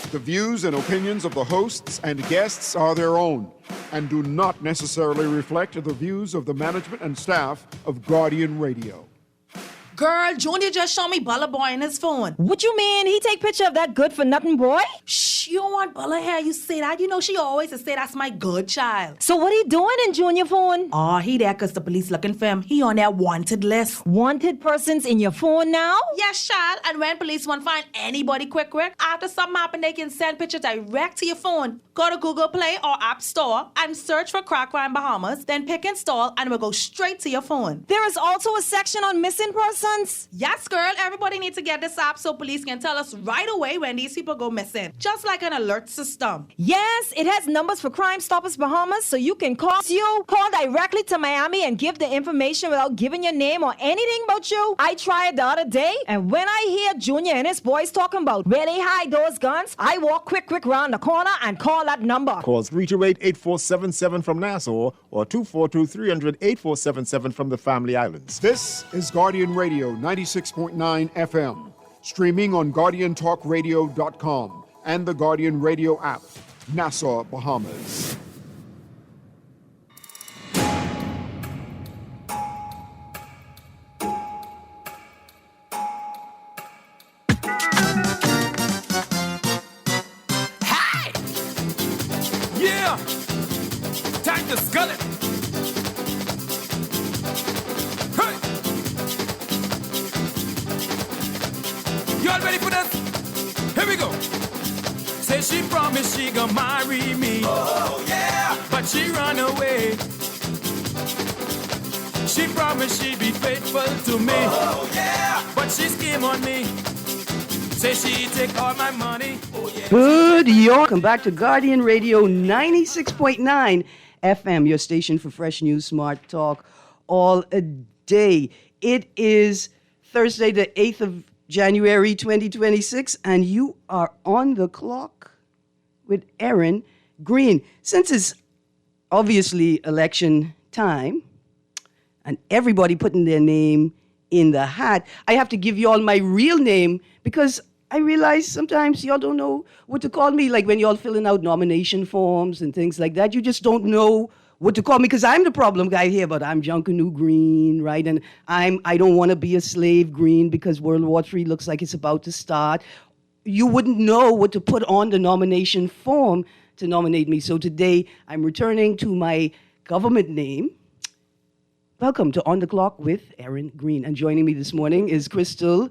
The views and opinions of the hosts and guests are their own and do not necessarily reflect the views of the management and staff of Guardian Radio. Girl, Junior just showed me Bella Boy in his phone. What you mean? He take picture of that good-for-nothing boy? Shh, you don't want Bella here. You say that. You know she always say that's my good child. So what he doing in Junior phone? Oh, he there because the police looking for him. He on their wanted list. Wanted persons in your phone now? Yes, child. And when police want to find anybody quick, after something happen, they can send pictures direct to your phone. Go to Google Play or App Store and search for Crack Crime Bahamas, then pick install, and it will go straight to your phone. There is also a section on missing persons. Yes, girl. Everybody needs to get this app so police can tell us right away when these people go missing. Just like an alert system. Yes, it has numbers for Crime Stoppers Bahamas, so you can call directly to Miami and give the information without giving your name or anything about you. I tried the other day, and when I hear Junior and his boys talking about where they hide those guns, I walk quick round the corner and call that number. Call 328-8477 from Nassau or 242-300-8477 from the Family Islands. This is Guardian Radio 96.9 FM, streaming on GuardianTalkRadio.com and the Guardian Radio app, Nassau, Bahamas. Hey! Yeah! Time to skull it! You all ready for this? Here we go. Say she promised she gonna marry me. Oh, yeah. But she run away. She promised she'd be faithful to me. Oh, yeah. But she scheme on me. Say she take all my money. Oh, yeah. Good York. Welcome back to Guardian Radio 96.9 FM, your station for fresh news, smart talk, all a day. It is Thursday, the 8th of January 2026, and you are on the clock with Erin, Greene. Since it's obviously election time and everybody putting their name in the hat, I have to give you all my real name because I realize sometimes y'all don't know what to call me. Like when y'all filling out nomination forms and things like that, you just don't know what to call me because I'm the problem guy here, but I'm Junkanoo Greene, right? And I don't want to be a slave Greene because World War III looks like it's about to start. You wouldn't know what to put on the nomination form to nominate me. So today I'm returning to my government name. Welcome to On the Clock with Erin Greene. And joining me this morning is Crystal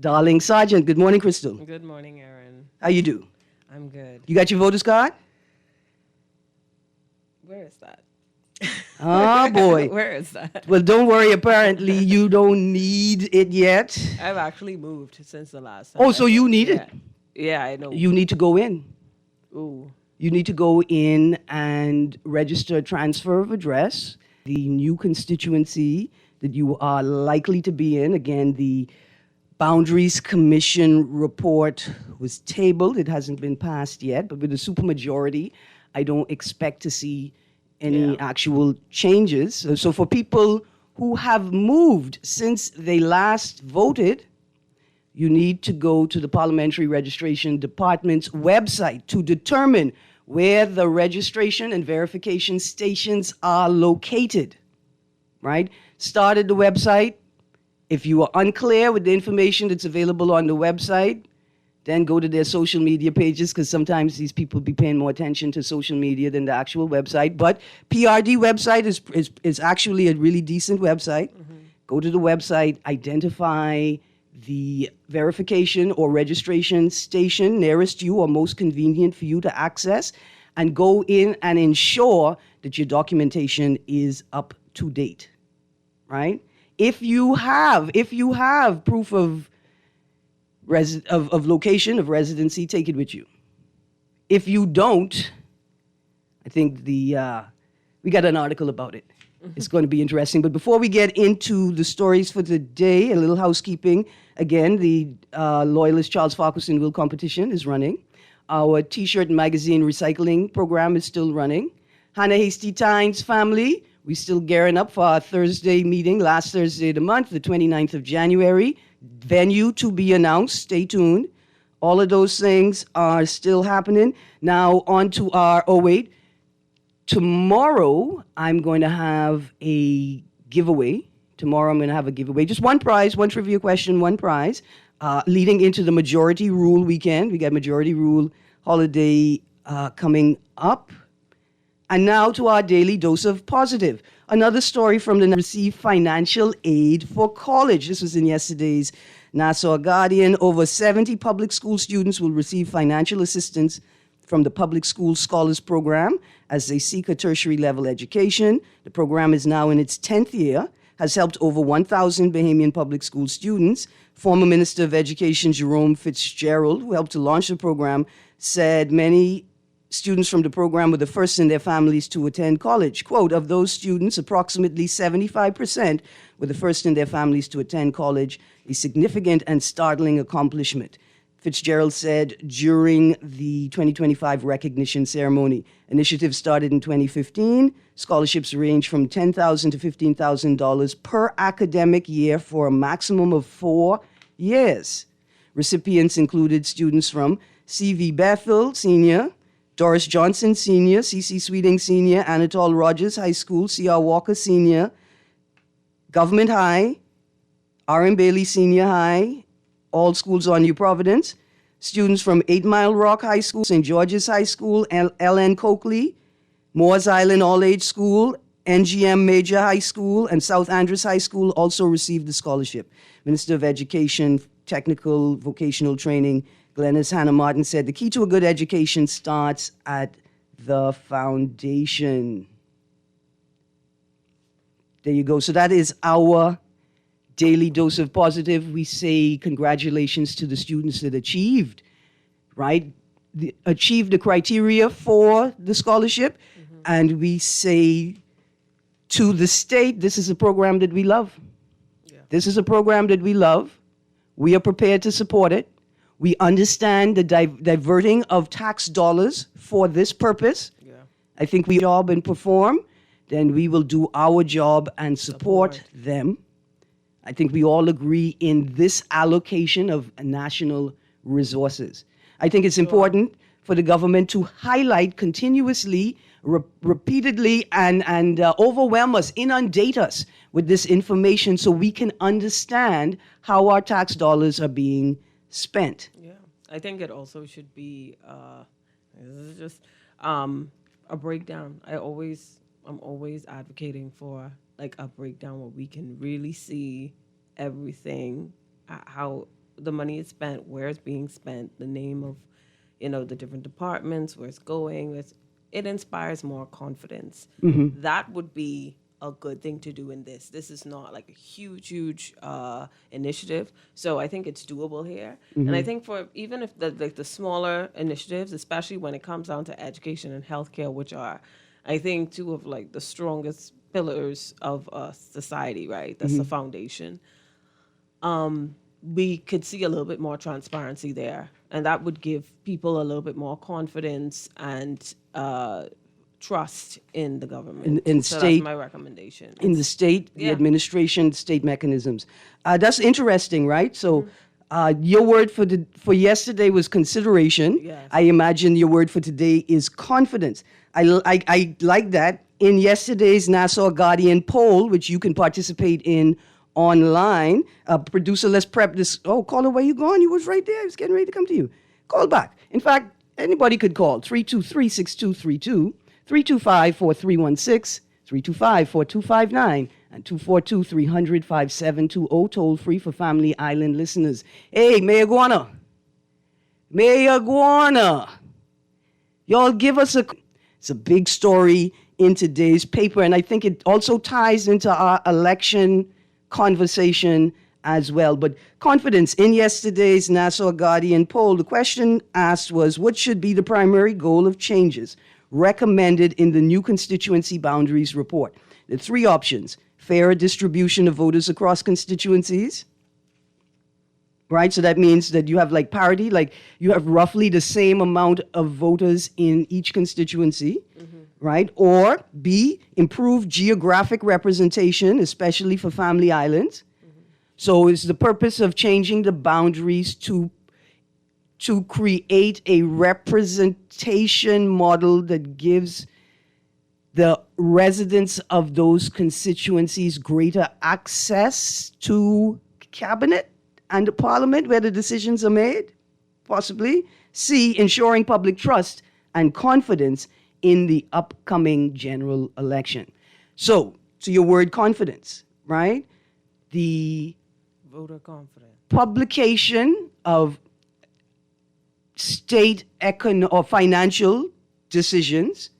Darling Sargent. Good morning, Crystal. Good morning, Erin. How you do? I'm good. You got your voter's card? Where is that? Oh, boy. Where is that? Well, don't worry. Apparently, you don't need it yet. I've actually moved since the last time. Oh, so you need it? Yeah, I know. You need to go in. Ooh. You need to go in and register a transfer of address. The new constituency that you are likely to be in, again, the Boundaries Commission report was tabled. It hasn't been passed yet, but with a supermajority, I don't expect to see any actual changes. So for people who have moved since they last voted, you need to go to the Parliamentary Registration Department's website to determine where the registration and verification stations are located, right? Start at the website. If you are unclear with the information that's available on the website, then go to their social media pages, because sometimes these people be paying more attention to social media than the actual website. But PRD website is actually a really decent website. Mm-hmm. Go to the website, identify the verification or registration station nearest you or most convenient for you to access, and go in and ensure that your documentation is up to date, right? If you have proof of location, of residency, take it with you. If you don't, I think we got an article about it. It's going to be interesting. But before we get into the stories for the day, a little housekeeping. Again, the Loyalist Charles Farquharson Will competition is running. Our T-shirt and magazine recycling program is still running. Hannah Hasty Tynes family, we're still gearing up for our Thursday meeting, last Thursday of the month, the 29th of January. Venue to be announced. Stay tuned. All of those things are still happening. Now, on to tomorrow I'm going to have a giveaway. Just one prize, one trivia question, one prize. Leading into the Majority Rule weekend. We got Majority Rule holiday coming up. And now to our daily dose of positive. Another story from the received financial aid for college. This was in yesterday's Nassau Guardian. Over 70 public school students will receive financial assistance from the Public School Scholars Program as they seek a tertiary level education. The program is now in its 10th year, has helped over 1,000 Bahamian public school students. Former Minister of Education Jerome Fitzgerald, who helped to launch the program, said many students from the program were the first in their families to attend college. Quote, of those students, approximately 75% were the first in their families to attend college, a significant and startling accomplishment. Fitzgerald said during the 2025 recognition ceremony. Initiative started in 2015. Scholarships range from $10,000 to $15,000 per academic year for a maximum of 4 years. Recipients included students from C.V. Bethel, Sr., Doris Johnson, Sr., C.C. Sweeting, Sr., Anatole Rogers High School, C.R. Walker, Sr., Government High, R.M. Bailey Senior High, all schools on New Providence, students from 8 Mile Rock High School, St. George's High School, L.N. Coakley, Moores Island All-Age School, NGM Major High School, and South Andrews High School also received the scholarship. Minister of Education, Technical Vocational Training, Glennis Hannah Martin said the key to a good education starts at the foundation. There you go. So that is our daily dose of positive. We say congratulations to the students that achieved, right? Achieved the criteria for the scholarship. Mm-hmm. And we say to the state, this is a program that we love. Yeah. This is a program that we love. We are prepared to support it. We understand the diverting of tax dollars for this purpose. Yeah. I think we job and perform, then we will do our job and support them. I think we all agree in this allocation of national resources. I think it's important for the government to highlight continuously, repeatedly, and overwhelm us, inundate us with this information so we can understand how our tax dollars are being spent. Yeah, I think it also should be this is just a breakdown. I'm always advocating for like a breakdown where we can really see everything, how the money is spent, where it's being spent, the name of, the different departments, where it's going. It inspires more confidence. Mm-hmm. That would be a good thing to do in this. This is not like a huge initiative. So I think it's doable here. Mm-hmm. And I think for even if the smaller initiatives, especially when it comes down to education and healthcare, which are, I think, two of like the strongest pillars of society, right? That's the foundation. We could see a little bit more transparency there. And that would give people a little bit more confidence and trust in the government. In so state, that's my recommendation. In the state, the administration, state mechanisms. That's interesting, right? So your word for yesterday was consideration. Yes. I imagine your word for today is confidence. I like that. In yesterday's Nassau Guardian poll, which you can participate in online, producer, let's prep this. Oh, caller, where you going? You was right there. I was getting ready to come to you. Call back. In fact, anybody could call 323-6232, 325-4316, 325-4259, and 242-300-5720, toll free for Family Island listeners. Hey, Mayor Guana. Y'all give us it's a big story in today's paper, and I think it also ties into our election conversation as well. But confidence, in yesterday's Nassau Guardian poll, the question asked was, what should be the primary goal of changes recommended in the new constituency boundaries report? The three options: fairer distribution of voters across constituencies, right? So that means that you have like parity, like you have roughly the same amount of voters in each constituency, right? Or B, improved geographic representation, especially for Family Islands. So is the purpose of changing the boundaries to to create a representation model that gives the residents of those constituencies greater access to cabinet and the parliament where the decisions are made, possibly. C, ensuring public trust and confidence in the upcoming general election. So, to your word confidence, right? The Voter confidence. publication of state or financial decisions,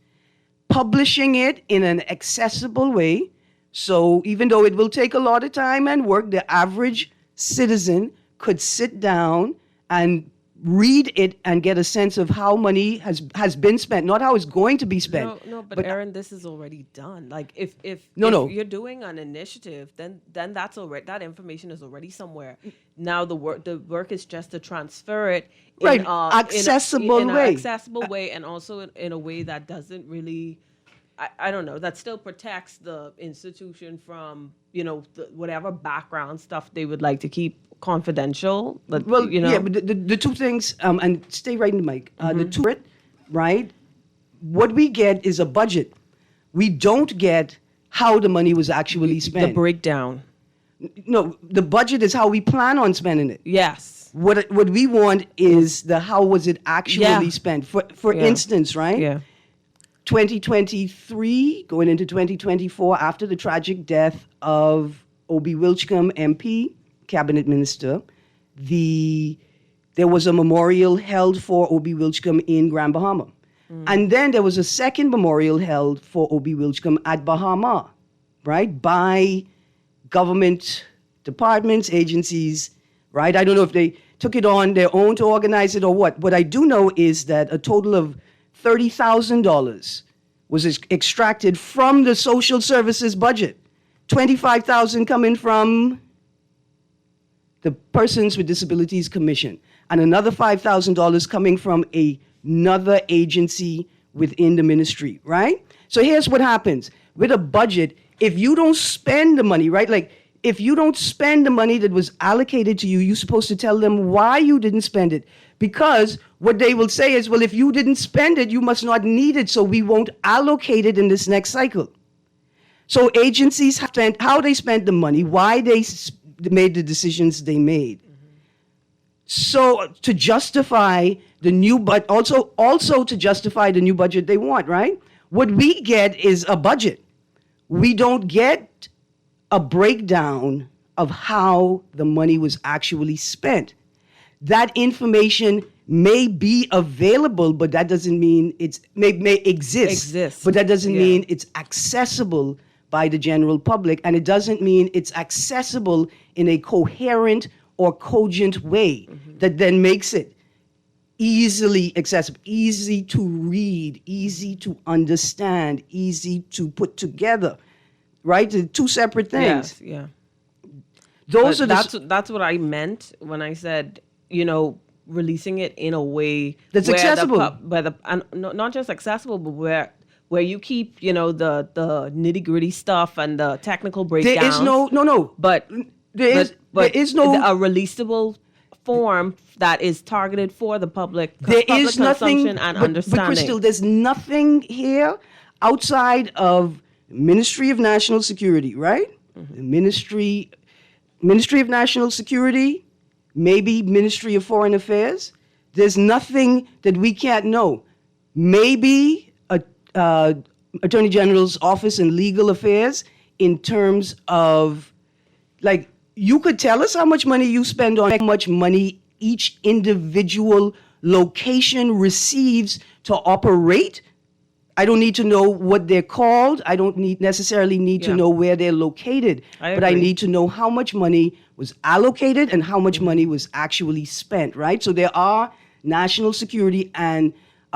publishing it in an accessible way. So even though it will take a lot of time and work, the average citizen could sit down and read it and get a sense of how money has been spent, not how it's going to be spent. But Erin, this is already done. Like if No. you're doing an initiative, then that's already, that information is already somewhere. Now the work is just to transfer it Right, in accessible in way. an accessible way, and also in a way that doesn't really, I don't know, that still protects the institution from whatever background stuff they would like to keep confidential. But, Well, yeah, but the two things, and stay right in the mic. The two, right? What we get is a budget. We don't get how the money was actually spent. the breakdown. No, the budget is how we plan on spending it. Yes. What we want is the how was it actually Yeah. spent. For instance, right? Yeah. 2023, going into 2024, after the tragic death of Obi Wilchcombe, MP, cabinet minister, there was a memorial held for Obi Wilchcombe in Grand Bahama. And then there was a second memorial held for Obi Wilchcombe at Bahama, right? By government departments, agencies, right? I don't know if they took it on their own to organize it or what. What I do know is that a total of $30,000 was extracted from the social services budget. $25,000 coming from the Persons with Disabilities Commission, and another $5,000 coming from another agency within the ministry, right? So here's what happens. With a budget, if you don't spend the money, right? Like, if you don't spend the money that was allocated to you, you're supposed to tell them why you didn't spend it. Because what they will say is, well, if you didn't spend it, you must not need it, so we won't allocate it in this next cycle. So agencies have spent how they spent the money, why they made the decisions they made. So to justify the new budget, also to justify the new budget they want, right? What we get is a budget. We don't get a breakdown of how the money was actually spent. That information may be available, but that doesn't mean may exist. But that doesn't mean it's accessible by the general public, and it doesn't mean it's accessible in a coherent or cogent way that then makes it easily accessible, easy to read, easy to understand, easy to put together, right? They're two separate things. Yes, yeah. Those But are that's what I meant when I said, releasing it in a way That's where accessible. Not just accessible, but where you keep, the nitty gritty stuff and the technical breakdowns. there is no. But There is no a releasable form that is targeted for the public. There public is nothing, consumption and but understanding. Crystal, there's nothing here outside of Ministry of National Security, right? The Ministry of National Security, maybe Ministry of Foreign Affairs. There's nothing that we can't know. Maybe Attorney General's Office and Legal Affairs in terms of, like, you could tell us how much money you spend on how much money each individual location receives to operate. I don't need to know what they're called. I don't necessarily need to know where they're located. But I need to know how much money was allocated and how much money was actually spent, right? So there are national security and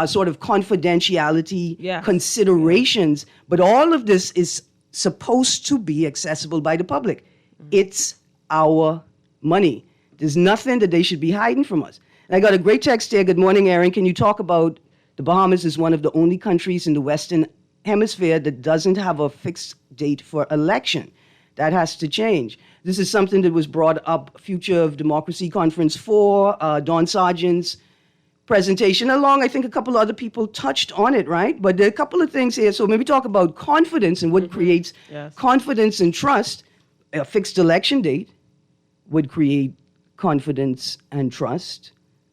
sort of confidentiality considerations. But all of this is supposed to be accessible by the public. It's our money. There's nothing that they should be hiding from us. And I got a great text here. Good morning, Erin. Can you talk about the Bahamas is one of the only countries in the Western Hemisphere that doesn't have a fixed date for election. That has to change. This is something that was brought up, Future of Democracy Conference 4, Don Sargent's presentation along. I think a couple other people touched on it, right? But there are a couple of things here. So maybe talk about confidence and what creates confidence and trust. A fixed election date would create confidence and trust.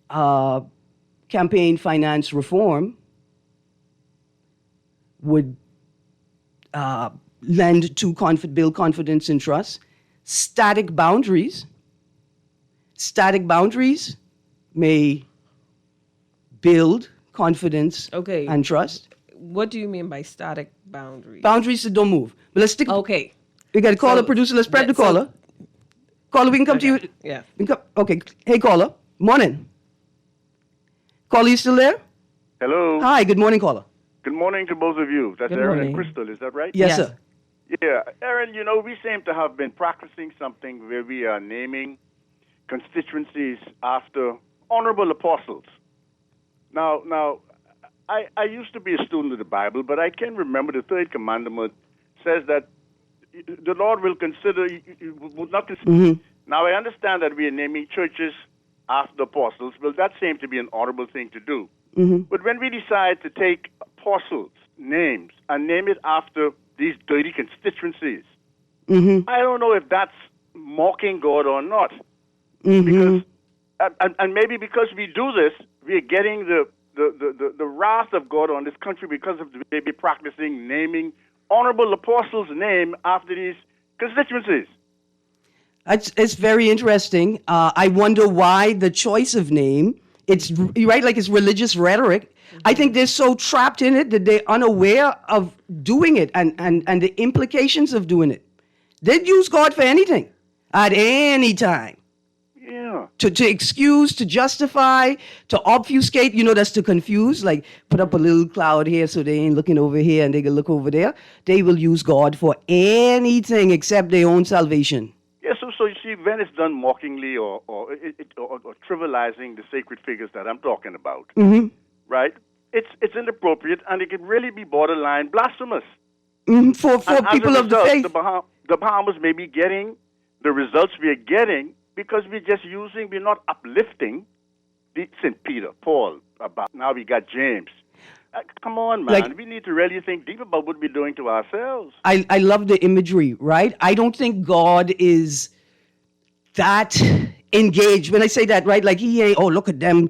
Campaign finance reform would lend to build confidence and trust. Static boundaries may build confidence and trust. What do you mean by static boundaries? Boundaries that don't move. But let's stick. Okay. We got to call the producer. Let's prep the caller. Caller, we can come to you. Yeah. Okay. Hey, caller. Morning. Caller, you still there? Hello. Hi. Good morning, caller. Good morning to both of you. That's Good Erin morning. and Crystal, is that right? Yes, sir. Yeah. Erin, we seem to have been practicing something where we are naming constituencies after honorable apostles. Now, I used to be a student of the Bible, but I can remember the third commandment says that the Lord will consider, would not consider. Now, I understand that we are naming churches after apostles. Well, that seems to be an honorable thing to do. But when we decide to take apostles' names and name it after these dirty constituencies, I don't know if that's mocking God or not. Because, and maybe because we do this, we are getting the wrath of God on this country because of maybe practicing naming honorable apostles' name after these constituencies. It's very interesting. I wonder why the choice of name. It's right, like it's religious rhetoric. I think they're so trapped in it that they're unaware of doing it and the implications of doing it. They'd use God for anything, at any time. Yeah. To excuse, to justify, to obfuscate, that's to confuse, like put up a little cloud here so they ain't looking over here and they can look over there. They will use God for anything except their own salvation. Yeah, so you see, when it's done mockingly or trivializing the sacred figures that I'm talking about, right? It's inappropriate and it can really be borderline blasphemous. For people of the faith. The Bahamas may be getting the results we are getting because we're not uplifting the St. Peter, Paul, now we got James. Come on, man. We need to really think deep about what we're doing to ourselves. I love the imagery, right? I don't think God is that engaged. When I say that, right? Like he ain't, look at them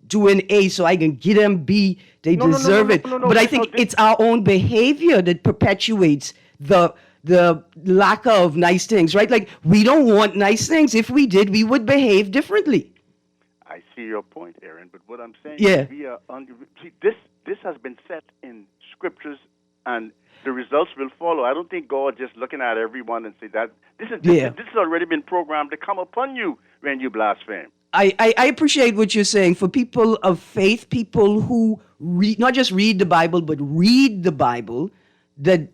doing A so I can get them B. They deserve it. But I think it's our own behavior that perpetuates the lack of nice things, right? Like we don't want nice things. If we did, we would behave differently. I see your point, Erin, but what I'm saying is we are this has been set in scriptures and the results will follow. I don't think God just looking at everyone and say that this has already been programmed to come upon you when you blaspheme. I appreciate what you're saying. For people of faith, people who not just read the Bible, but read the Bible, that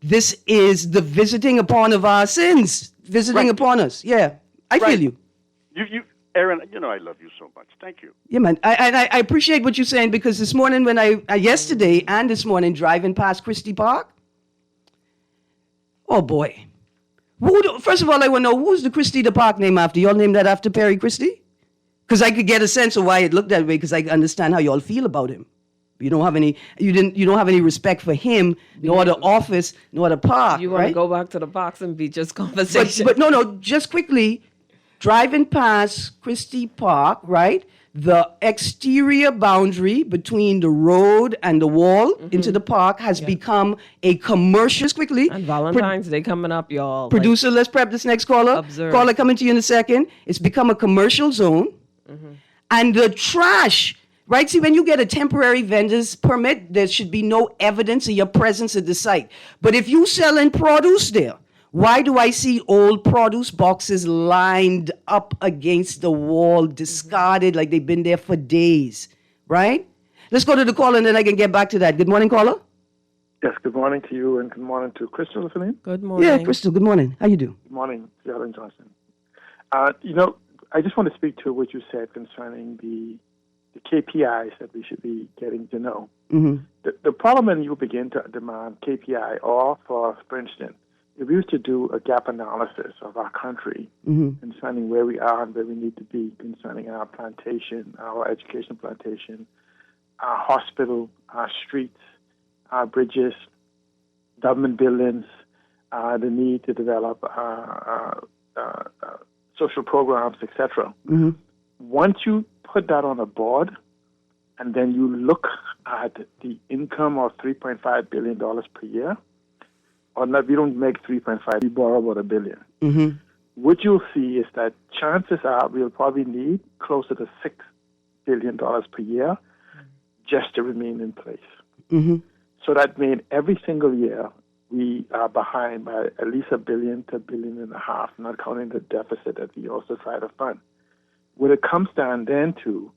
this is the visiting upon of our sins, upon us. Yeah, I feel you. Erin, I love you so much. Thank you. Yeah, man. I appreciate what you're saying because this morning yesterday and this morning driving past Christie Park, oh boy. First of all, I want to know, who's the Christie the Park named after? Y'all named that after Perry Christie? Because I could get a sense of why it looked that way because I understand how y'all feel about him. You don't have any respect for him, nor the office, nor the park. You want to go back to the boxing beaches conversation. But no, just quickly, driving past Christie Park, right? The exterior boundary between the road and the wall into the park has become a commercial. Just quickly. And Valentine's Day coming up, y'all. Producer, let's prep this next caller. Observe. Caller coming to you in a second. It's become a commercial zone. And the trash, right? See, when you get a temporary vendor's permit, there should be no evidence of your presence at the site. But if you selling produce there, why do I see old produce boxes lined up against the wall, discarded like they've been there for days, right? Let's go to the caller and then I can get back to that. Good morning, caller. Yes, good morning to you and good morning to Crystal, is her name? Good morning. Yeah, Crystal, good morning. How you do? Good morning, Erin Johnson. I just want to speak to what you said concerning the KPIs that we should be getting to know. The problem when you begin to demand KPI or, for instance, if we used to do a gap analysis of our country concerning where we are and where we need to be concerning our plantation, our education plantation, our hospital, our streets, our bridges, government buildings, the need to develop social programs, etc. Once you put that on a board, and then you look at the income of $3.5 billion per year, or not, we don't make 3.5, we borrow about $1 billion. What you'll see is that chances are we'll probably need closer to $6 billion per year just to remain in place. So that means every single year we are behind by at least $1 billion to $1.5 billion, not counting the deficit that we also try to fund. What it comes down then to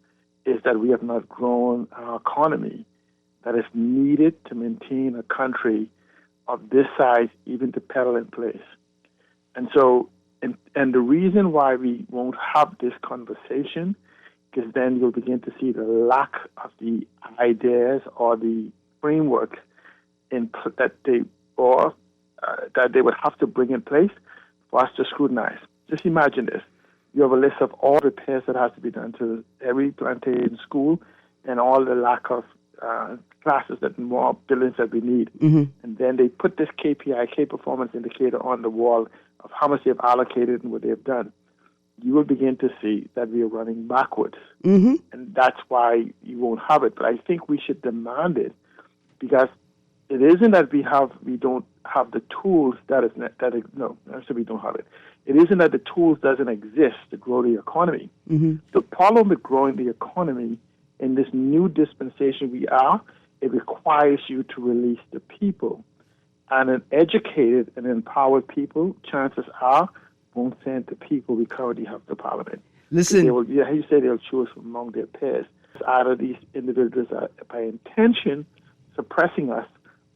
is that we have not grown our economy that is needed to maintain a country of this size, even to pedal in place. And so, and the reason why we won't have this conversation is then you'll begin to see the lack of the ideas or the framework that they would have to bring in place for us to scrutinize. Just imagine this. You have a list of all repairs that has to be done to every plantation school and all the lack of classes that more buildings that we need. And then they put this KPI, key performance indicator, on the wall of how much they've allocated and what they've done. You will begin to see that we are running backwards. And that's why you won't have it. But I think we should demand it, because it isn't that we don't have the tools we don't have it. It isn't that the tools doesn't exist to grow the economy. The problem with growing the economy in this new dispensation it requires you to release the people. And an educated and empowered people, chances are, won't send the people we currently have to Parliament. Listen. You say they'll choose from among their peers. Either these individuals are by intention suppressing us,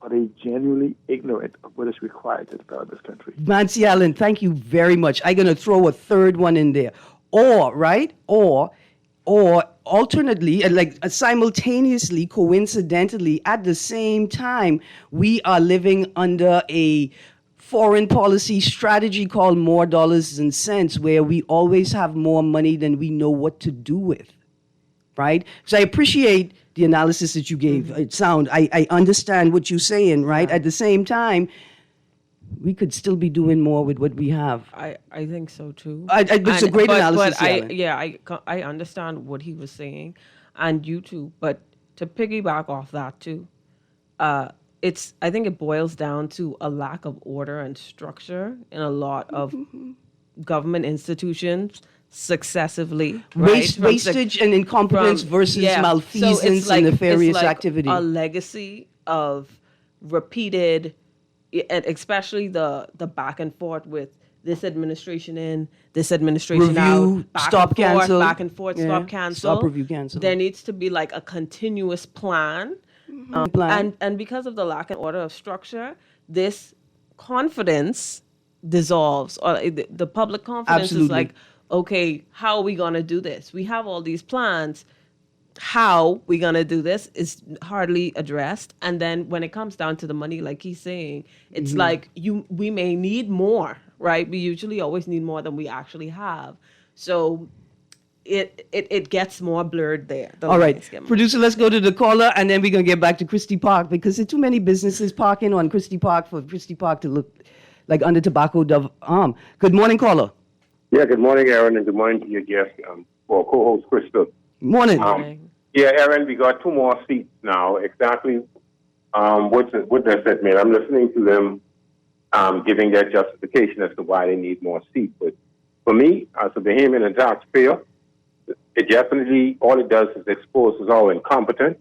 or they genuinely ignorant of what is required to develop this country. Nancy Allen, thank you very much. I'm going to throw a third one in there. Or alternately, simultaneously, coincidentally, at the same time, we are living under a foreign policy strategy called more dollars and cents, where we always have more money than we know what to do with, right? So I appreciate the analysis that you gave. I understand what you're saying, right? At the same time, we could still be doing more with what we have. I think so too. It's a great analysis. But I understand what he was saying, and you too. But to piggyback off that too, I think it boils down to a lack of order and structure in a lot of government institutions successively. Wastage and incompetence versus malfeasance and nefarious activity. A legacy of repeated, and especially the back and forth with this administration in, this administration review, out, stop, cancel, back and forth, stop, cancel. Stop, review, cancel. There needs to be like a continuous plan. And because of the lack of order of structure, this confidence dissolves, or the public confidence is like, okay, how are we going to do this? We have all these plans. How we going to do this is hardly addressed. And then when it comes down to the money, like he's saying, it's like we may need more, right? We usually always need more than we actually have. So it gets more blurred there. All right, producer, let's go to the caller, and then we're going to get back to Christie Park, because there are too many businesses parking on Christie Park for Christie Park to look like under tobacco dove arm. Good morning, caller. Yeah, good morning, Erin, and good morning to your guest, for co-host Crystal. Morning. Yeah, Erin, we got 2 more seats now. Exactly what does that mean? I'm listening to them giving their justification as to why they need more seats. But for me, as a Bahamian and taxpayer, it definitely, all it does is expose how incompetent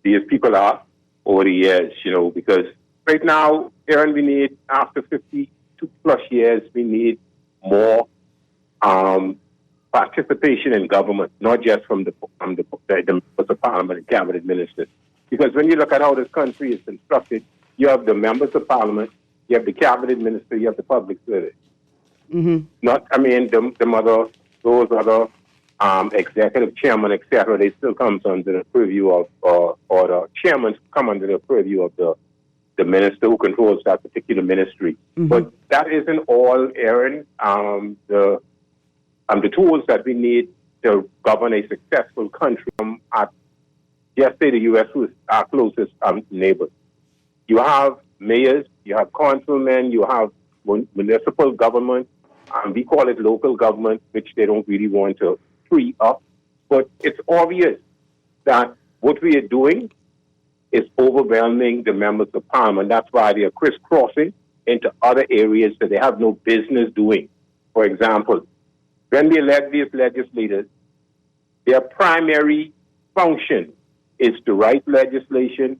these people are over the years, because right now, Erin, we need, after 52 plus years, we need more participation in government, not just from the Parliament and cabinet ministers. Because when you look at how this country is constructed, you have the members of Parliament, you have the cabinet minister, you have the public service. Those other executive chairman, etc., they still comes under the purview of, or the chairmen come under the purview of the the minister who controls that particular ministry. But that isn't all, Erin. The tools that we need to govern a successful country at, just say the U.S., who is our closest neighbor. You have mayors, you have councilmen, you have municipal government, we call it local government, which they don't really want to free up. But it's obvious that what we are doing is overwhelming the members of parliament. That's why they are crisscrossing into other areas that they have no business doing. For example, when we elect these legislators, their primary function is to write legislation,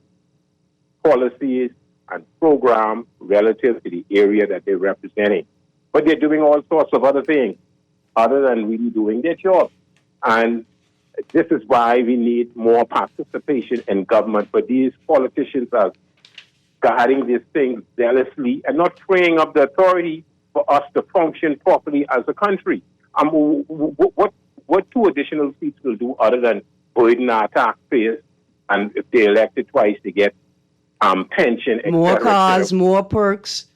policies, and program relative to the area that they're representing. But they're doing all sorts of other things other than really doing their job. And this is why we need more participation in government. But these politicians are guarding these things zealously and not freeing up the authority for us to function properly as a country. What two additional seats will do other than burden our taxpayers? And if they're elected twice, they get pension, et more cetera, cars, et cetera. more perks,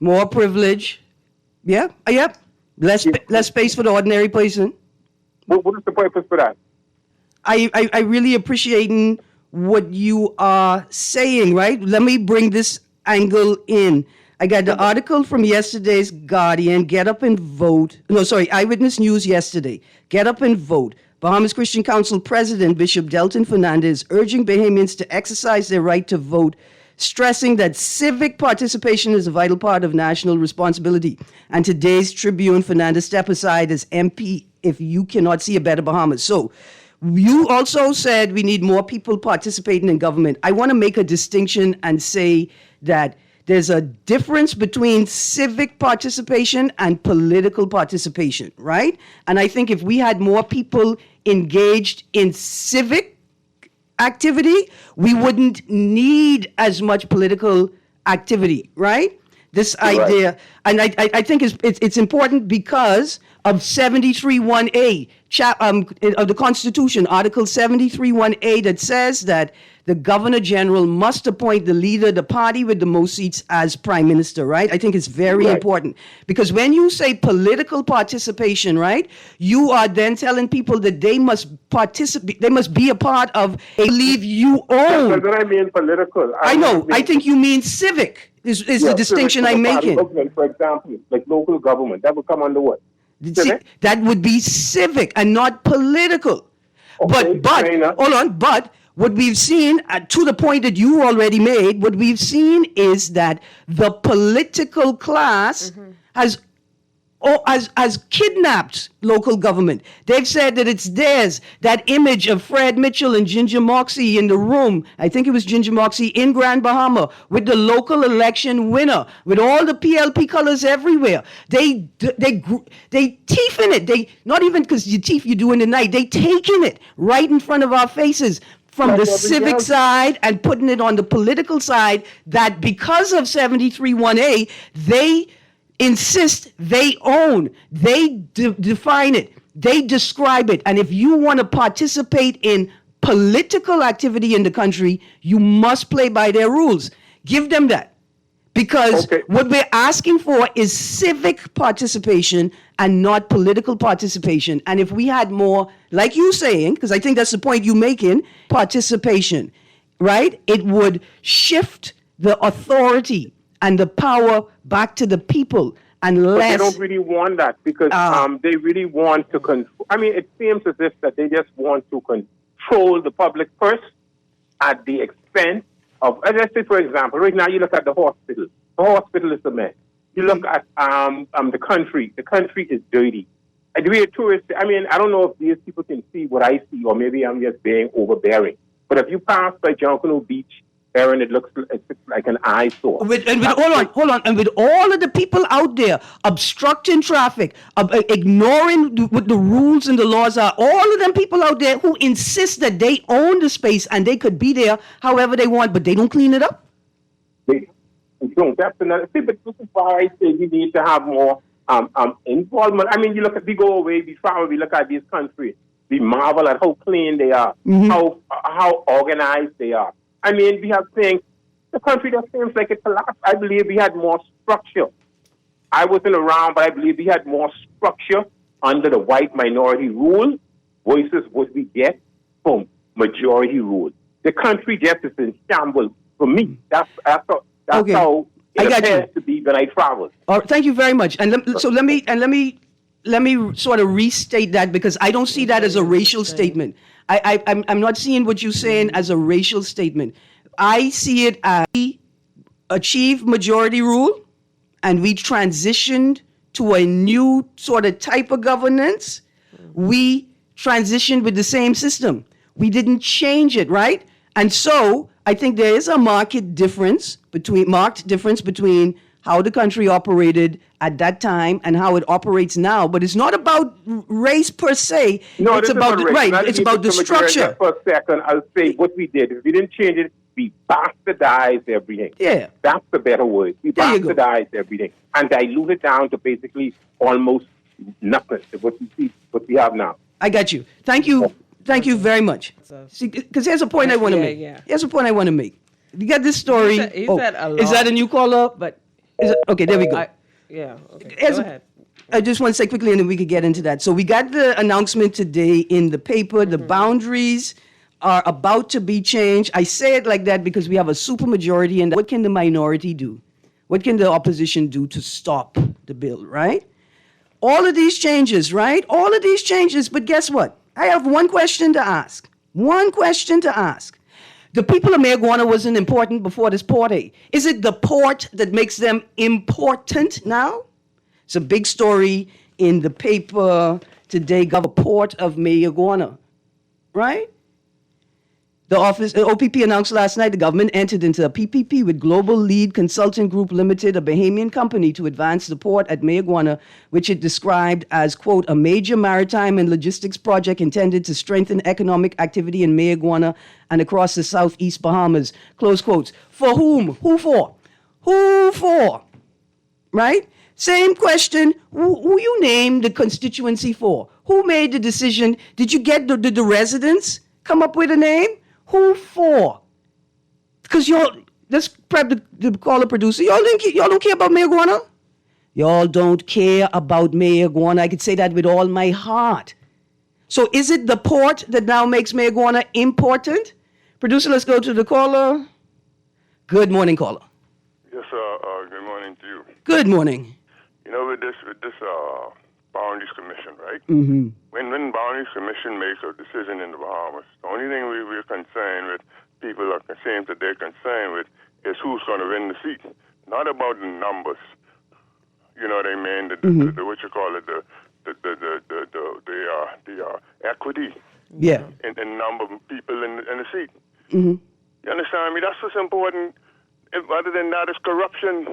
more privilege. Yeah, yep. Less space for the ordinary person. What is the purpose for that? I really appreciating what you are saying, right? Let me bring this angle in. I got the article from yesterday's Guardian, Get Up and Vote. No, sorry, Eyewitness News yesterday. Get Up and Vote. Bahamas Christian Council President Bishop Delton Fernandez urging Bahamians to exercise their right to vote, stressing that civic participation is a vital part of national responsibility. And today's Tribune, Fernandez step aside as MP if you cannot see a better Bahamas. So you also said we need more people participating in government. I want to make a distinction and say that there's a difference between civic participation and political participation, right? And I think if we had more people engaged in civic activity, we wouldn't need as much political activity, right? This idea, and I think it's important because of 73(1)(a) of the Constitution, Article 73(1)(a) that says that the Governor General must appoint the leader of the party with the most seats as Prime Minister, right? I think it's very important because when you say political participation, right, you are then telling people that they must participate, they must be a part of a belief you own. That's what I mean political. I know. I think you mean civic is the distinction I'm making. Government, for example, like local government, that would come under what? That would be civic and not political. Okay, But hold on, but what we've seen, to the point that you already made, what we've seen is that the political class has kidnapped local government. They've said that it's theirs. That image of Fred Mitchell and Ginger Moxie in the room, I think it was Ginger Moxie in Grand Bahama, with the local election winner, with all the PLP colors everywhere. They teeth in it. They, not even because you teeth you do in the night, they taking it right in front of our faces from the civic side and putting it on the political side, that because of 73(1)(a), they insist they own, they define it, they describe it. And if you want to participate in political activity in the country, you must play by their rules. Give them that. Because what we're asking for is civic participation and not political participation. And if we had more, like you saying, because I think that's the point you're making, participation, right? It would shift the authority and the power back to the people and less. But they don't really want that because they really want to control. I mean, it seems as if that they just want to control the public purse at the expense of, let's say, for example, right now you look at the hospital. The hospital is a mess. You look at the country. The country is dirty. And we are tourists. I mean, I don't know if these people can see what I see, or maybe I'm just being overbearing. But if you pass by Junkanoo Beach, Erin, it looks like an eyesore. Hold on. And with all of the people out there obstructing traffic, ignoring what the rules and the laws are, all of them people out there who insist that they own the space and they could be there however they want, but they don't clean it up? They don't. That's another thing. But this is why I say we need to have more involvement. I mean, we go away, we travel, we look at these countries, we marvel at how clean they are, how organized they are. I mean, we have things the country that seems like it collapsed. I believe we had more structure. I wasn't around, but I believe we had more structure under the white minority rule versus what we get from majority rule. The country just is in shambles. For me, that's how it appears to be when I travel. All right, thank you very much. And let me sort of restate that, because I don't see that as a racial statement. I'm not seeing what you're saying as a racial statement. I see it as we achieved majority rule and we transitioned to a new sort of type of governance. We transitioned with the same system. We didn't change it, right? And so I think there is a marked difference between how the country operated at that time and how it operates now. But it's not about race per se. No, it's about It's about the structure. For a second, I'll say what we did. If we didn't change it, we bastardized everything. Yeah, that's the better word. We bastardized everything and diluted down to basically almost nothing. What we have now. I got you. Thank you. Thank you very much. See, because here's a point I want to make. Here's a point I want to make. You got this story. He said a lot. Is that a new caller? But okay, there we go. Okay. Go ahead. I just want to say quickly, and then we could get into that. So we got the announcement today in the paper. The boundaries are about to be changed. I say it like that because we have a supermajority, and what can the minority do? What can the opposition do to stop the bill, right? All of these changes, right? All of these changes, but guess what? I have one question to ask. One question to ask. The people of Mayaguana wasn't important before this port, eh? Is it the port that makes them important now? It's a big story in the paper today, Port of Mayaguana, right? The OPP announced last night the government entered into a PPP with Global Lead Consulting Group Limited, a Bahamian company, to advance the port at Mayaguana, which it described as, quote, a major maritime and logistics project intended to strengthen economic activity in Mayaguana and across the southeast Bahamas, close quotes. For whom? Who for? Who for? Right? Same question. Who you named the constituency for? Who made the decision? Did you get the residents come up with a name? Who for? Because let's prep the caller producer. Y'all don't care about Mayaguana? Y'all don't care about Mayaguana. I could say that with all my heart. So is it the port that now makes Mayaguana important? Producer, let's go to the caller. Good morning, caller. Yes, good morning to you. Good morning. You know, with this Boundaries Commission, right? Mm-hmm. When Boundaries Commission makes a decision in the Bahamas, the only thing we're concerned with, people are saying that they're concerned with, is who's going to win the seat. Not about the numbers. You know what I mean? The what you call it, the equity. Yeah. In number of people in the seat. Mm-hmm. You understand me? That's what's important. Other than that, it's corruption.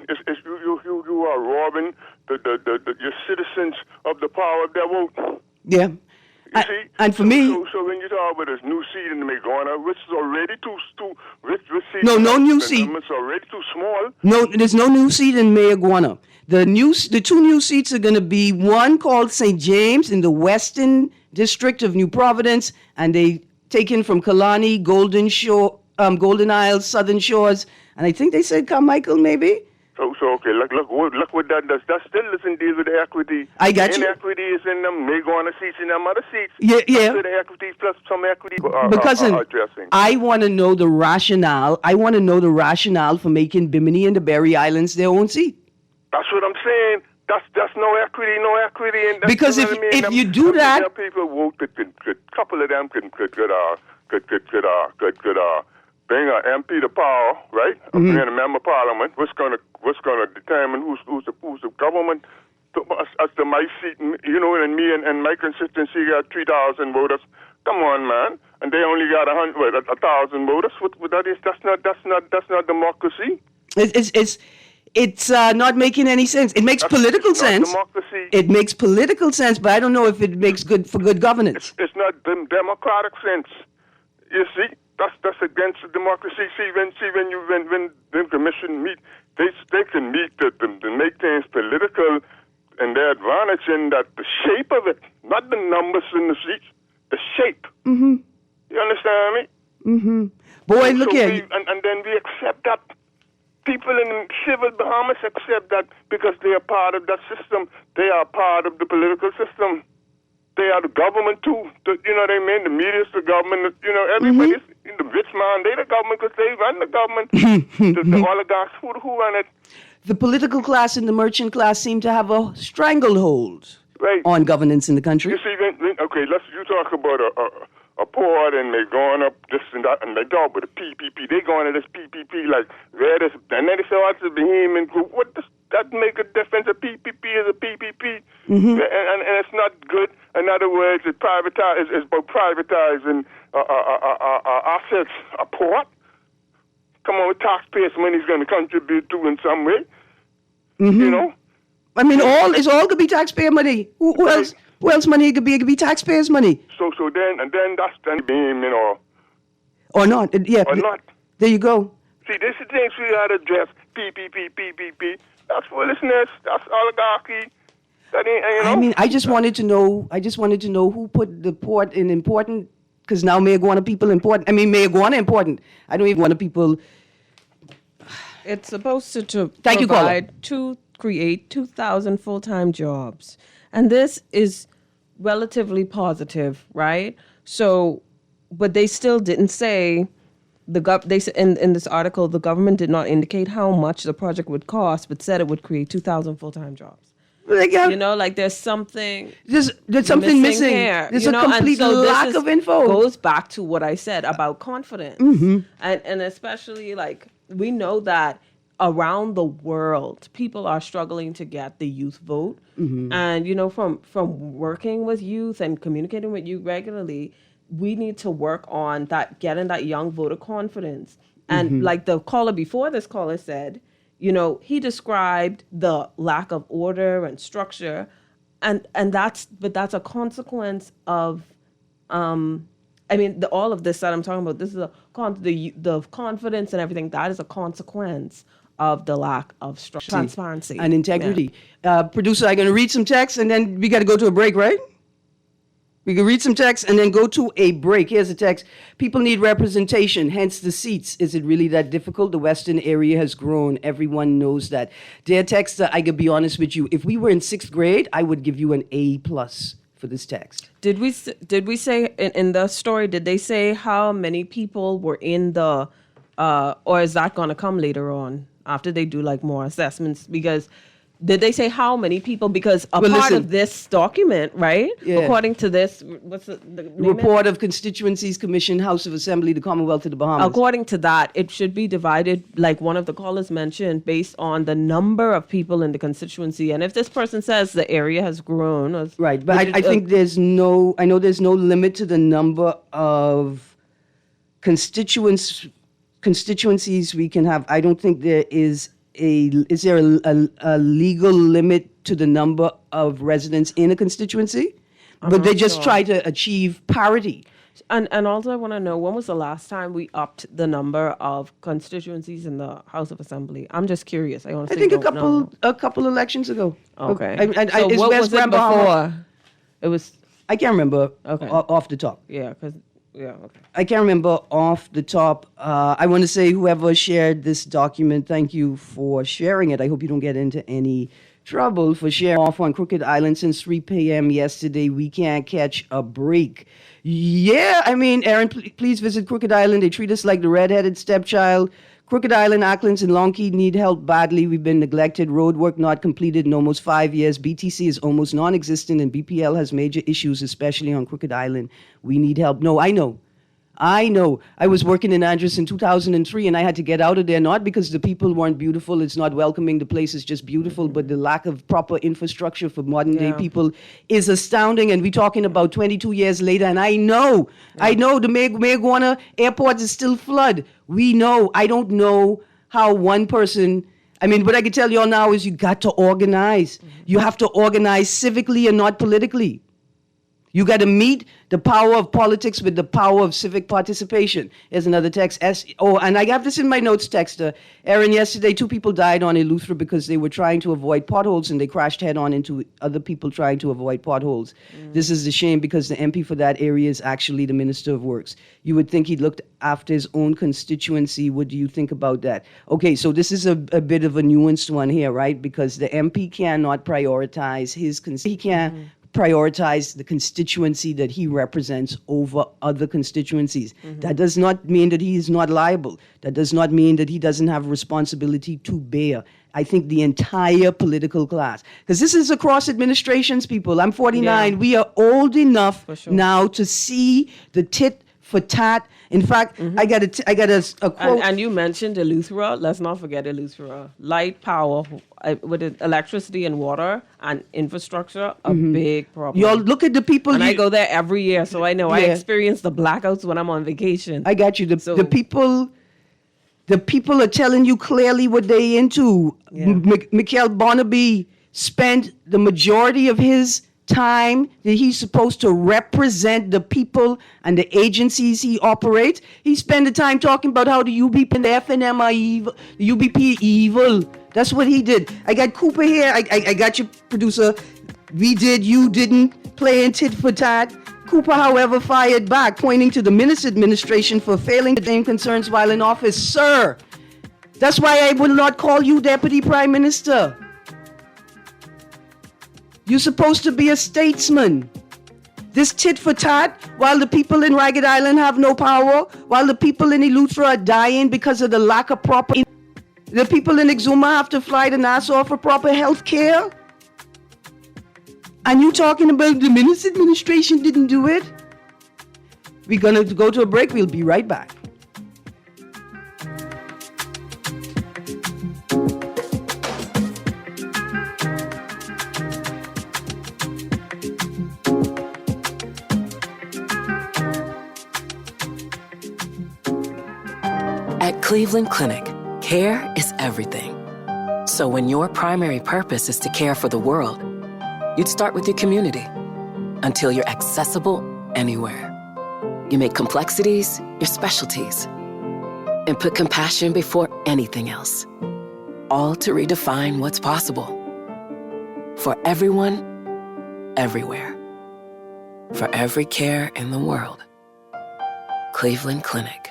You are robbing your citizens of the power of their vote. Yeah. You see? And for me... So when you talk about this new seat in the Mayaguana, which is already too which seat... No new seat. It's already too small. No, there's no new seat in Mayaguana. The two new seats are going to be one called St. James in the Western District of New Providence, and they taken from Kalani, Golden Isles, Southern Shores, and I think they said Carmichael, maybe. So okay, look what that does. That still doesn't deal with the equity. I got you. Inequity is in them Mayaguana seats and them other seats. Yeah. So the equity plus some equity because addressing. I want to know the rationale. I want to know the rationale for making Bimini and the Berry Islands their own seat. That's what I'm saying. That's no equity, and that's because if you do that, people vote. Couple of them could bring an MP to power, right? Bring a member of parliament. What's gonna determine who's the government? As to my seat, you know, and me and my constituency got 3,000 voters. Come on, man, and they only got 1,000 voters. What that is? That's not democracy. It's not making any sense. It makes political sense. Democracy. It makes political sense, but I don't know if it makes good governance. It's not democratic sense. You see, that's against democracy. See, when the commission meet, they can meet to make things political, and their advantage in that the shape of it, not the numbers in the seats, the shape. Mm-hmm. You understand me? Mm-hmm. Boy, look here. And then we accept that. people in civil Bahamas accept that because they are part of that system. They are part of the political system. They are the government too. You know what I mean? The media is the government. You know, everybody's the rich man. They the government because they run the government. the oligarchs who run it. The political class and the merchant class seem to have a stranglehold on governance in the country. You see, okay, you talk about a port and they going up this and that, and they talk about the PPP. They going to this PPP like where this, and then they say, "What's the Bahamian group? What does that make a difference? A PPP is a PPP, and it's not good. In other words, it's about privatizing assets. A port. Come on, taxpayers' money is going to contribute to in some way. You know." I mean, all could be taxpayer money. Who else? Who else money it could be? It could be taxpayers' money. So then that's being, or not. Yeah. Or not. There you go. See, this is the thing we got to address. PPP. That's foolishness. That's oligarchy. That ain't, you know. I mean, I just wanted to know who put the port in important. Because now Mayaguana people important. I mean, Mayaguana important. I don't even want to people. It's supposed to Thank provide you, create 2,000 full-time jobs. And this is relatively positive, right? So, but they still didn't say, they said in this article, the government did not indicate how much the project would cost, but said it would create 2,000 full-time jobs. You know, like there's something there's something missing here. There's a complete lack of info. Goes back to what I said about confidence, and especially like we know that around the world, people are struggling to get the youth vote, and you know, from working with youth and communicating with youth regularly, we need to work on that, getting that young voter confidence. And like the caller before this caller said, you know, he described the lack of order and structure, and that's a consequence of, I mean, all of this that I'm talking about. This is the confidence and everything. That is a consequence of the lack of structure, transparency, and integrity. Yeah. Producer, I'm going to read some text, and then we got to go to a break, right? We can read some text and then go to a break. Here's a text. People need representation, hence the seats. Is it really that difficult? The Western area has grown. Everyone knows that. Dear texter, I could be honest with you. If we were in 6th grade, I would give you an A+ for this text. Did we say in the story, did they say how many people were in the, or is that going to come later on after they do like more assessments? Because did they say how many people? Because part of this document, right? Yeah. According to this, what's the report of Constituencies Commission, House of Assembly, the Commonwealth of the Bahamas. According to that, it should be divided, like one of the callers mentioned, based on the number of people in the constituency. And if this person says the area has grown, right? But I think there's no limit to the number of constituencies we can have. I don't think there is. Is there a legal limit to the number of residents in a constituency? But they just try to achieve parity. And also I want to know, when was the last time we upped the number of constituencies in the House of Assembly? I'm just curious. I think a couple elections ago. Okay. So what was it before? It was. I can't remember. Okay. Off the top. Yeah, because. Yeah, okay. I can't remember off the top. I want to say whoever shared this document, thank you for sharing it. I hope you don't get into any trouble for sharing off on Crooked Island since 3 p.m. yesterday. We can't catch a break. Yeah, I mean, Erin, please visit Crooked Island. They treat us like the redheaded stepchild. Crooked Island, Acklands, and Long Key need help badly. We've been neglected. Road work not completed in almost 5 years. BTC is almost non-existent, and BPL has major issues, especially on Crooked Island. We need help. No, I know. I was working in Andros in 2003, and I had to get out of there, not because the people weren't beautiful. It's not welcoming. The place is just beautiful, but the lack of proper infrastructure for modern-day people is astounding, and we're talking about 22 years later, and I know the Mayaguana airport is still flood. We know. I don't know how one person... I mean, what I can tell you all now is you got to organize. You have to organize civically and not politically. You got to meet the power of politics with the power of civic participation. Here's another text. And I have this in my notes, texter. Erin, yesterday 2 people died on Eleuthera because they were trying to avoid potholes and they crashed head on into other people trying to avoid potholes. This is a shame because the MP for that area is actually the Minister of Works. You would think he looked after his own constituency. What do you think about that? Okay, so this is a bit of a nuanced one here, right? Because the MP cannot prioritize his he can't prioritize the constituency that he represents over other constituencies. That does not mean that he is not liable. That does not mean that he doesn't have responsibility to bear. I think the entire political class, because this is across administrations, people. I'm 49. Yeah. We are old enough now to see the tit for tat. In fact, I got a quote. And you mentioned Eleuthera. Let's not forget Eleuthera. Light, power, with electricity and water and infrastructure, a big problem. Y'all look at the people. And I go there every year, so I know. I experience the blackouts when I'm on vacation. I got you. The people are telling you clearly what they into. Yeah. Mikhail Barnaby spent the majority of his time that he's supposed to represent the people and the agencies he operates. He spent the time talking about how the UBP and the FNM are evil. The UBP evil. That's what he did. I got Cooper here. I got you, producer. We did, you didn't. Playing tit for tat. Cooper, however, fired back, pointing to the Minister administration for failing to name concerns while in office. Sir, that's why I will not call you Deputy Prime Minister. You're supposed to be a statesman. This tit for tat, while the people in Ragged Island have no power, while the people in Eleuthera are dying because of the lack of proper... The people in Exuma have to fly to Nassau for proper health care. And you talking about the Minister administration didn't do it? We're going to go to a break. We'll be right back. At Cleveland Clinic, care is everything. So when your primary purpose is to care for the world, you'd start with your community until you're accessible anywhere. You make complexities your specialties and put compassion before anything else, all to redefine what's possible for everyone, everywhere, for every care in the world. Cleveland Clinic.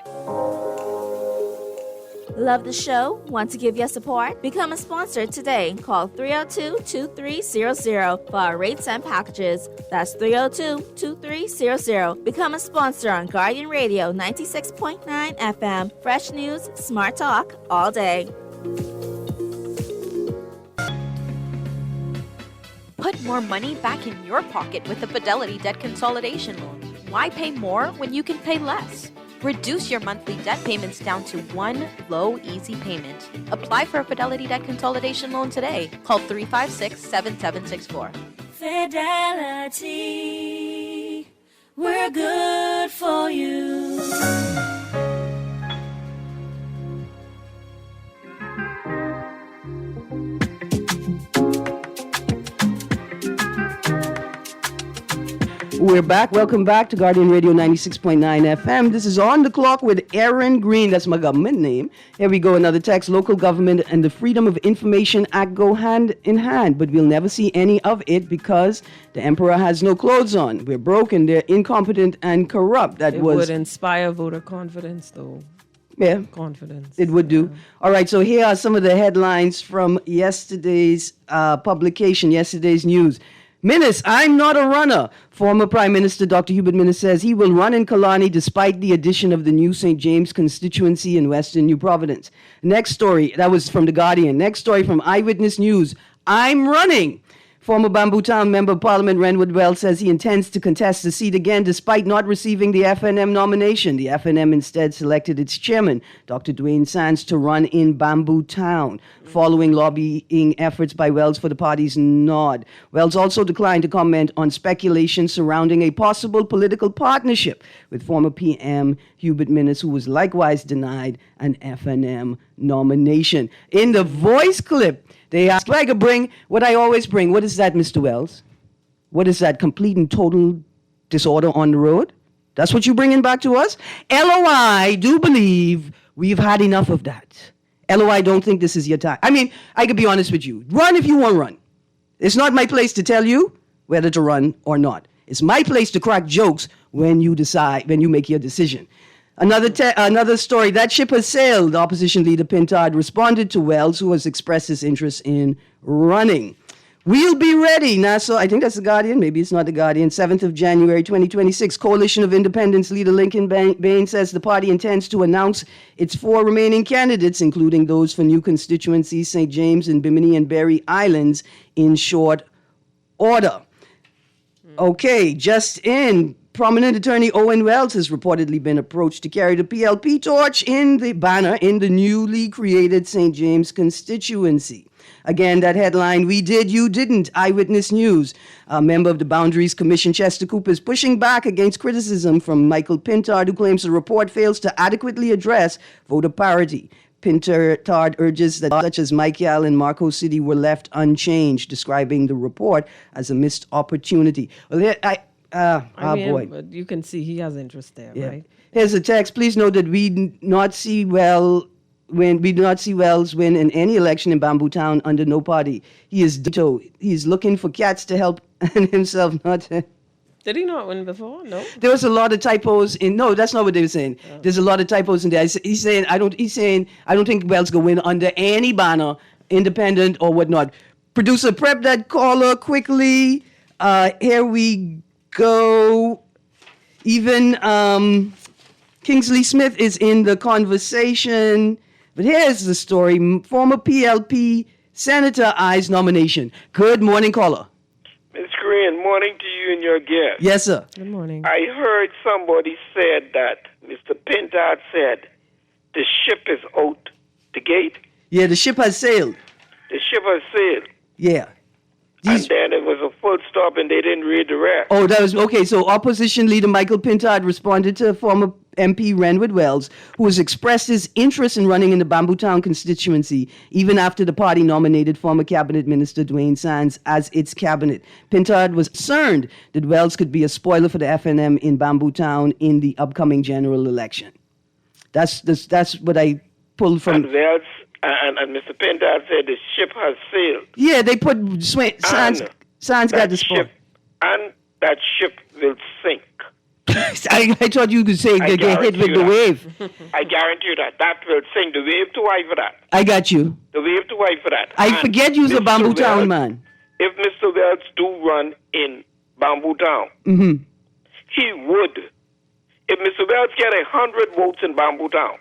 Love the show? Want to give your support? Become a sponsor today. Call 302-2300 for our rates and packages. That's 302-2300. Become a sponsor on Guardian Radio 96.9 FM. Fresh news, smart talk, all day. Put more money back in your pocket with the Fidelity Debt Consolidation Loan. Why pay more when you can pay less? Reduce your monthly debt payments down to one low, easy payment. Apply for a Fidelity Debt Consolidation Loan today. Call 356-7764. Fidelity, we're good for you. We're back. Welcome back to Guardian Radio 96.9 FM. This is On the Clock with Erin Greene. That's my government name. Here we go. Another text. Local government and the Freedom of Information Act go hand in hand, but we'll never see any of it because the emperor has no clothes on. We're broken. They're incompetent and corrupt. It would inspire voter confidence, though. Yeah. Confidence. It would do. All right. So here are some of the headlines from yesterday's publication, yesterday's news. Minnis, I'm not a runner. Former Prime Minister Dr. Hubert Minnis says he will run in Killarney despite the addition of the new St. James constituency in Western New Providence. Next story, that was from The Guardian. Next story from Eyewitness News. I'm running. Former Bamboo Town Member of Parliament Renwood Wells says he intends to contest the seat again despite not receiving the FNM nomination. The FNM instead selected its chairman, Dr. Dwayne Sands, to run in Bamboo Town, following lobbying efforts by Wells for the party's nod. Wells also declined to comment on speculation surrounding a possible political partnership with former PM Hubert Minnis, who was likewise denied an FNM nomination. In the voice clip, they asked, I could bring what I always bring. What is that, Mr. Wells? What is that? Complete and total disorder on the road? That's what you're bringing back to us? LOI do believe we've had enough of that. LOI don't think this is your time. I mean, I could be honest with you. Run if you want to run. It's not my place to tell you whether to run or not. It's my place to crack jokes when you make your decision. Another story, that ship has sailed. Opposition leader Pintard responded to Wells, who has expressed his interest in running. We'll be ready, NASA. I think that's The Guardian. Maybe it's not The Guardian. 7th of January, 2026. Coalition of Independents leader Lincoln Bain says the party intends to announce its 4 remaining candidates, including those for new constituencies, St. James and Bimini and Berry Islands, in short order. Okay, just in. Prominent attorney Owen Wells has reportedly been approached to carry the PLP torch in the banner in the newly created St. James constituency. Again, that headline, we did, you didn't, Eyewitness News. A member of the Boundaries Commission, Chester Cooper, is pushing back against criticism from Michael Pintard, who claims the report fails to adequately address voter parity. Pintard urges that such as Michael and Marco City were left unchanged, describing the report as a missed opportunity. Well, boy. But you can see he has interest there, right? Here's a text. Please note that we do not see Wells win in any election in Bamboo Town under no party. He is ditto. He's looking for cats to help and himself not to. Did he not win before? No. There was a lot of typos in. No, that's not what they were saying. Oh. There's a lot of typos in there. He's saying I don't think Wells will win under any banner, independent or whatnot. Producer, prep that caller quickly. Here we go. Even Kingsley Smith is in the conversation. But here's the story. Former PLP Senator eyes nomination. Good morning, caller. Ms. Greene, morning to you and your guest. Yes, sir. Good morning. I heard somebody said that Mr. Pintard said the ship is out the gate. Yeah, the ship has sailed. The ship has sailed. Yeah. And then it was a full stop and they didn't read the rest. Oh, that was okay. So opposition leader Michael Pintard responded to former MP Renwood Wells, who has expressed his interest in running in the Bamboo Town constituency, even after the party nominated former cabinet minister Dwayne Sands as its cabinet. Pintard was concerned that Wells could be a spoiler for the FNM in Bamboo Town in the upcoming general election. That's what I pulled from. And Wells and Mr. Pintard said the ship has sailed. Yeah, they put Sands got the spoil. And that ship will sink. I thought you could say they get hit with the wave. I guarantee you that. That will sink. The wave too high for that. I got you. The wave too high for that. I forget you's a Bamboo Town man. If Mr. Wells do run in Bamboo Town, he would. If Mr. Wells get 100 votes in Bamboo Town,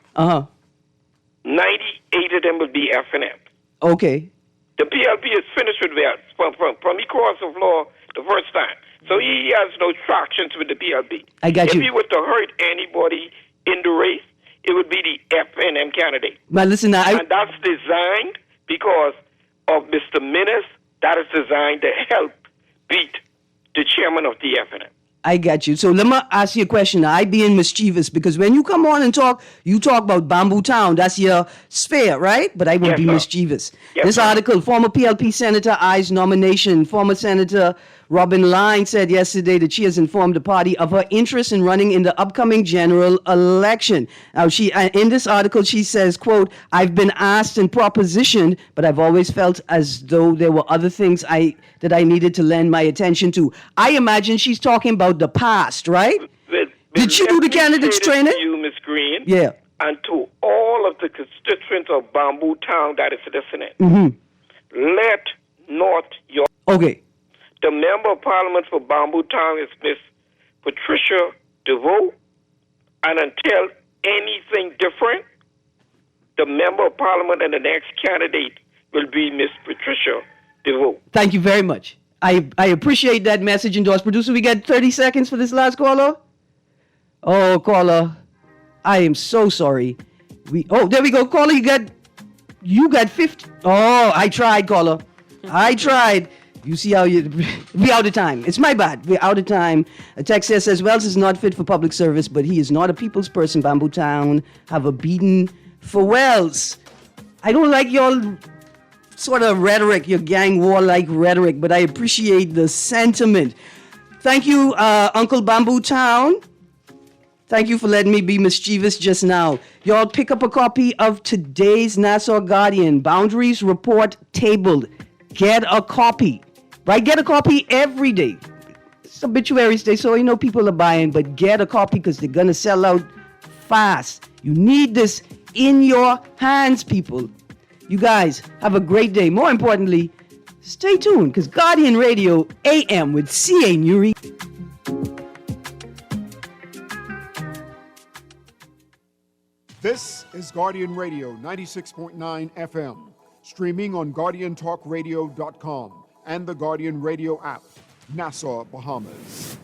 98 of them will be FNM. Okay. The PLP is finished with Wells from he crossed the floor the first time. So he has no tractions with the PLP. I got you. If he were to hurt anybody in the race, it would be the FNM candidate. But listen, and that's designed because of Mr. Minnis. That is designed to help beat the chairman of the FNM. I got you. So let me ask you a question. I being mischievous because when you come on and talk, you talk about Bamboo Town. That's your sphere, right? But I won't be mischievous. Yes, this article, former PLP Senator eyes nomination. Former Senator Robin Lyne said yesterday that she has informed the party of her interest in running in the upcoming general election. Now, in this article, she says, quote, I've been asked and propositioned, but I've always felt as though there were other things that I needed to lend my attention to. I imagine she's talking about the past, right? Did she do the candidates training? To you, Ms. Greene. Yeah. And to all of the constituents of Bamboo Town that is listening. Let not your... Okay. The member of parliament for Bamboo Town is Miss Patricia DeVoe. And until anything different, the member of parliament and the next candidate will be Miss Patricia DeVoe. Thank you very much. I appreciate that message endorsed. Producer, we got 30 seconds for this last caller? Oh, caller, I am so sorry. There we go. Caller, you got 50. Oh, I tried, caller. I tried. You see how we out of time. It's my bad. We're out of time. A text here says, Wells is not fit for public service, but he is not a people's person. Bamboo Town have a beating for Wells. I don't like your sort of rhetoric, your gang war-like rhetoric, but I appreciate the sentiment. Thank you, Uncle Bamboo Town. Thank you for letting me be mischievous just now. Y'all pick up a copy of today's Nassau Guardian Boundaries Report tabled. Get a copy, right? Get a copy every day. It's obituaries day, so you know people are buying, but get a copy because they're going to sell out fast. You need this in your hands, people. You guys have a great day. More importantly, stay tuned because Guardian Radio AM with C.A. Nuri. This is Guardian Radio 96.9 FM, streaming on GuardianTalkRadio.com and the Guardian Radio app, Nassau, Bahamas.